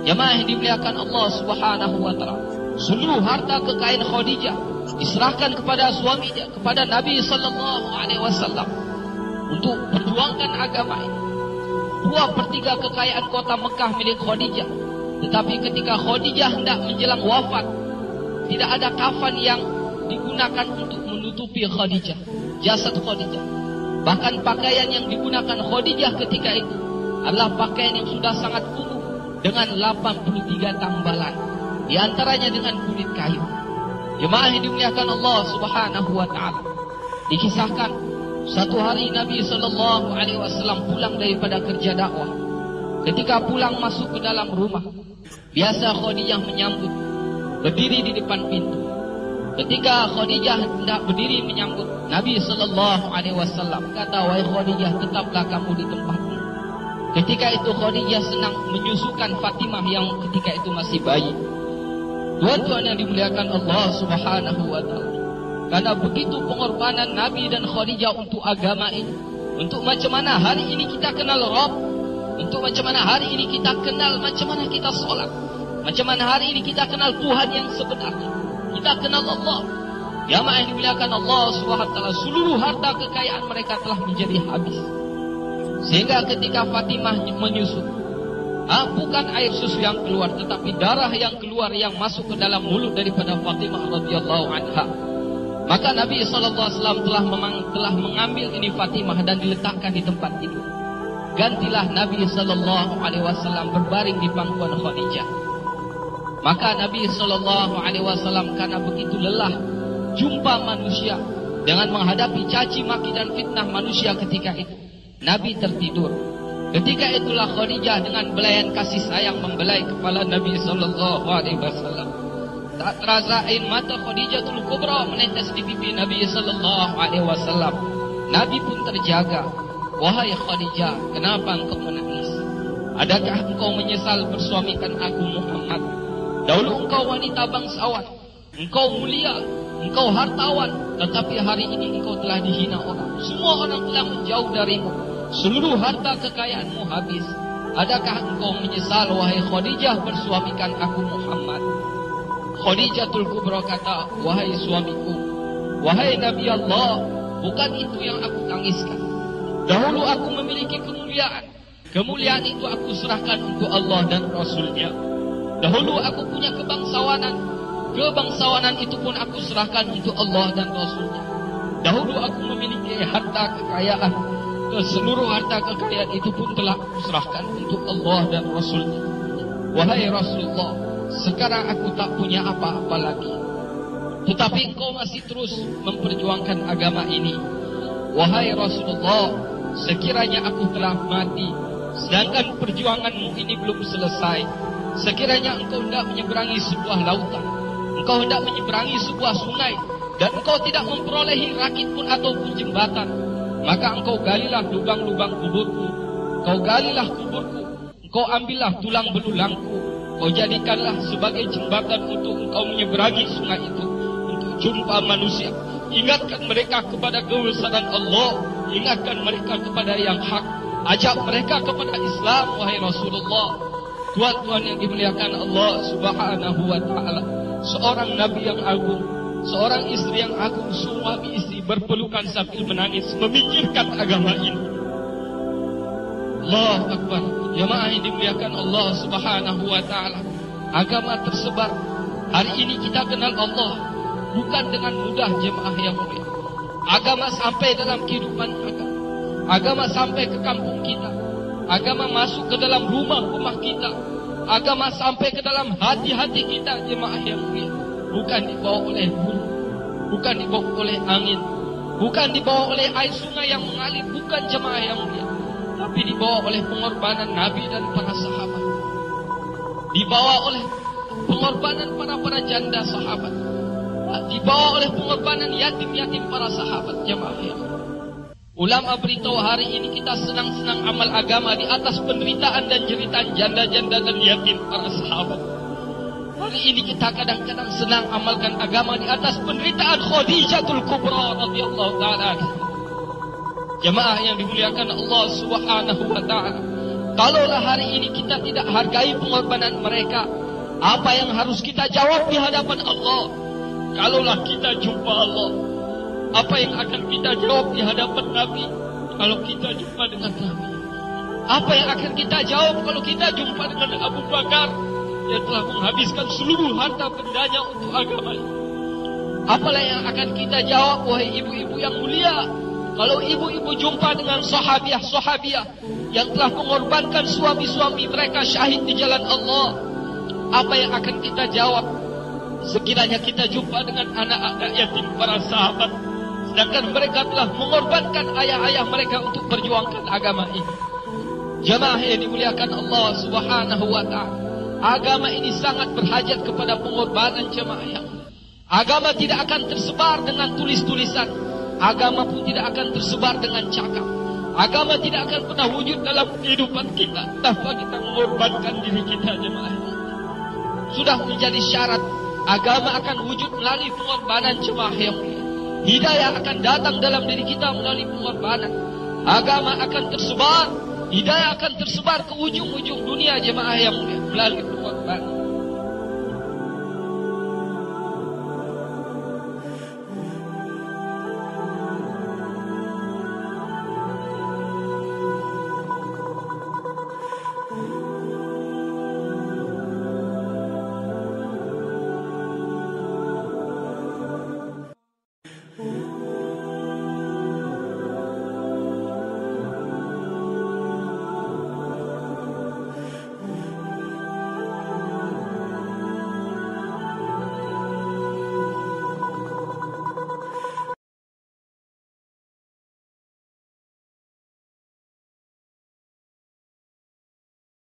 Jemaah yang dimuliakan Allah Subhanahu wa taala, seluruh harta kekayaan Khadijah diserahkan kepada suaminya, kepada Nabi sallallahu alaihi wasallam untuk perjuangkan agama ini. 2/3 kekayaan kota Mekah milik Khadijah. Tetapi ketika Khadijah hendak menjelang wafat, tidak ada kafan yang digunakan untuk menutupi Khadijah, jasad Khadijah. Bahkan pakaian yang digunakan Khadijah ketika itu adalah pakaian yang sudah sangat kumuh dengan 83 tambalan, di antaranya dengan kulit kayu. Jemaah yang dimuliakan Allah Subhanahu wa taala, dikisahkan satu hari Nabi sallallahu alaihi wasallam pulang daripada kerja dakwah. Ketika pulang masuk ke dalam rumah, biasa Khadijah menyambut, berdiri di depan pintu. Ketika Khadijah hendak berdiri menyambut, Nabi sallallahu alaihi wasallam kata, "Wahai Khadijah, tetaplah kamu di tempatmu." Ketika itu Khadijah sedang menyusukan Fatimah yang ketika itu masih bayi. Tuan-tuan yang dimuliakan Allah Subhanahu wa taala, karena begitu pengorbanan Nabi dan Khadijah untuk agama ini, untuk macam mana hari ini kita kenal Rabb, untuk macam mana hari ini kita kenal macam mana kita solat, macam mana hari ini kita kenal Tuhan yang sebenarnya, kita kenal Allah. Jamaah yang dimuliakan Allah Subhanahu wa taala, seluruh harta kekayaan mereka telah menjadi habis. Sehingga ketika Fatimah menyusu, bukan air susu yang keluar, tetapi darah yang keluar yang masuk ke dalam mulut daripada Fatimah radhiyallahu anha. Maka Nabi SAW telah mengambil ini Fatimah dan diletakkan di tempat itu. Gantilah Nabi SAW berbaring di pangkuan Khadijah. Maka Nabi SAW karena begitu lelah jumpa manusia dengan menghadapi caci maki dan fitnah manusia ketika itu, Nabi tertidur. Ketika itulah Khadijah dengan belayan kasih sayang membelai kepala Nabi SAW. Tak terasa air mata Khadijatul Kubra menetes di pipi Nabi SAW. Nabi pun terjaga. "Wahai Khadijah, kenapa engkau menangis? Adakah engkau menyesal bersuamikan aku Muhammad? Dahulu engkau wanita bangsawan, engkau mulia, engkau hartawan, tetapi hari ini engkau telah dihina orang. Semua orang telah menjauh darimu. Seluruh harta kekayaanmu habis. Adakah engkau menyesal, wahai Khadijah, bersuamikan aku Muhammad?" Khadijatul Kubra kata, "Wahai suamiku, wahai Nabi Allah, bukan itu yang aku tangiskan. Dahulu aku memiliki kemuliaan. Kemuliaan itu aku serahkan untuk Allah dan Rasulnya. Dahulu aku punya kebangsawanan. Kebangsawanan itu pun aku serahkan untuk Allah dan Rasulnya. Dahulu aku memiliki harta kekayaan. Seluruh harta kekayaan itu pun telah aku serahkan untuk Allah dan Rasulnya. Wahai Rasulullah, sekarang aku tak punya apa-apa lagi. Tetapi engkau masih terus memperjuangkan agama ini. Wahai Rasulullah, sekiranya aku telah mati, sedangkan perjuanganmu ini belum selesai. Sekiranya engkau hendak menyeberangi sebuah lautan, engkau hendak menyeberangi sebuah sungai, dan engkau tidak memperolehi rakit pun ataupun jembatan, maka engkau galilah lubang-lubang kuburku. Engkau galilah kuburku, engkau ambillah tulang belulangku, kau jadikanlah sebagai jembatan untuk engkau menyeberangi sungai itu, untuk jumpa manusia. Ingatkan mereka kepada kebesaran Allah, ingatkan mereka kepada yang hak, ajak mereka kepada Islam, wahai Rasulullah. Tuan-tuan yang dimuliakan Allah Subhanahu wa taala, seorang nabi yang agung, seorang istri yang agung, suami istri berpelukan sambil menangis memikirkan agama ini. Allahu Akbar. Jemaah yang dimuliakan Allah Subhanahu wa taala, agama tersebar. Hari ini kita kenal Allah bukan dengan mudah, jemaah yang mulia. Agama sampai dalam kehidupan kita. Agama sampai ke kampung kita. Agama masuk ke dalam rumah-rumah kita. Agama sampai ke dalam hati-hati kita, jemaah yang mulia. Bukan dibawa oleh burung, bukan dibawa oleh angin, bukan dibawa oleh air sungai yang mengalir, bukan, jemaah yang mulia. Tapi dibawa oleh pengorbanan Nabi dan para sahabat. Dibawa oleh pengorbanan para janda sahabat. Dibawa oleh pengorbanan yatim-yatim para sahabat, jemaah yang mulia. Ulama beritahu hari ini kita senang-senang amal agama di atas penderitaan dan jeritan janda-janda dan yatim para sahabat. Hari ini kita kadang-kadang senang amalkan agama di atas penderitaan Khadijatul Kubra radhiyallahu taala. Jemaah yang dimuliakan Allah Subhanahu wa taala, Kalaulah hari ini kita tidak hargai pengorbanan mereka, apa yang harus kita jawab di hadapan Allah? Kalaulah kita jumpa Allah, apa yang akan kita jawab di hadapan Nabi? Kalau kita jumpa dengan Nabi, apa yang akan kita jawab kalau kita jumpa dengan Abu Bakar yang telah menghabiskan seluruh harta bendanya untuk agama ini? Apalah yang akan kita jawab, wahai ibu-ibu yang mulia, kalau ibu-ibu jumpa dengan sahabiah-sahabiah yang telah mengorbankan suami-suami mereka syahid di jalan Allah? Apa yang akan kita jawab sekiranya kita jumpa dengan anak-anak yatim para sahabat, sedangkan mereka telah mengorbankan ayah-ayah mereka untuk perjuangkan agama ini? Jamaah yang dimuliakan Allah Subhanahu wa ta'ala, agama ini sangat berhajat kepada pengorbanan jamaah yang. Agama tidak akan tersebar dengan tulis-tulisan, agama pun tidak akan tersebar dengan cakap. Agama tidak akan pernah wujud dalam kehidupan kita tanpa kita mengorbankan diri kita, jemaah. Sudah menjadi syarat, agama akan wujud melalui pengorbanan, jemaah yang mulia. Hidayah akan datang dalam diri kita melalui pengorbanan. Agama akan tersebar, hidayah akan tersebar ke ujung-ujung dunia, jemaah yang mulia, melalui pengorbanan.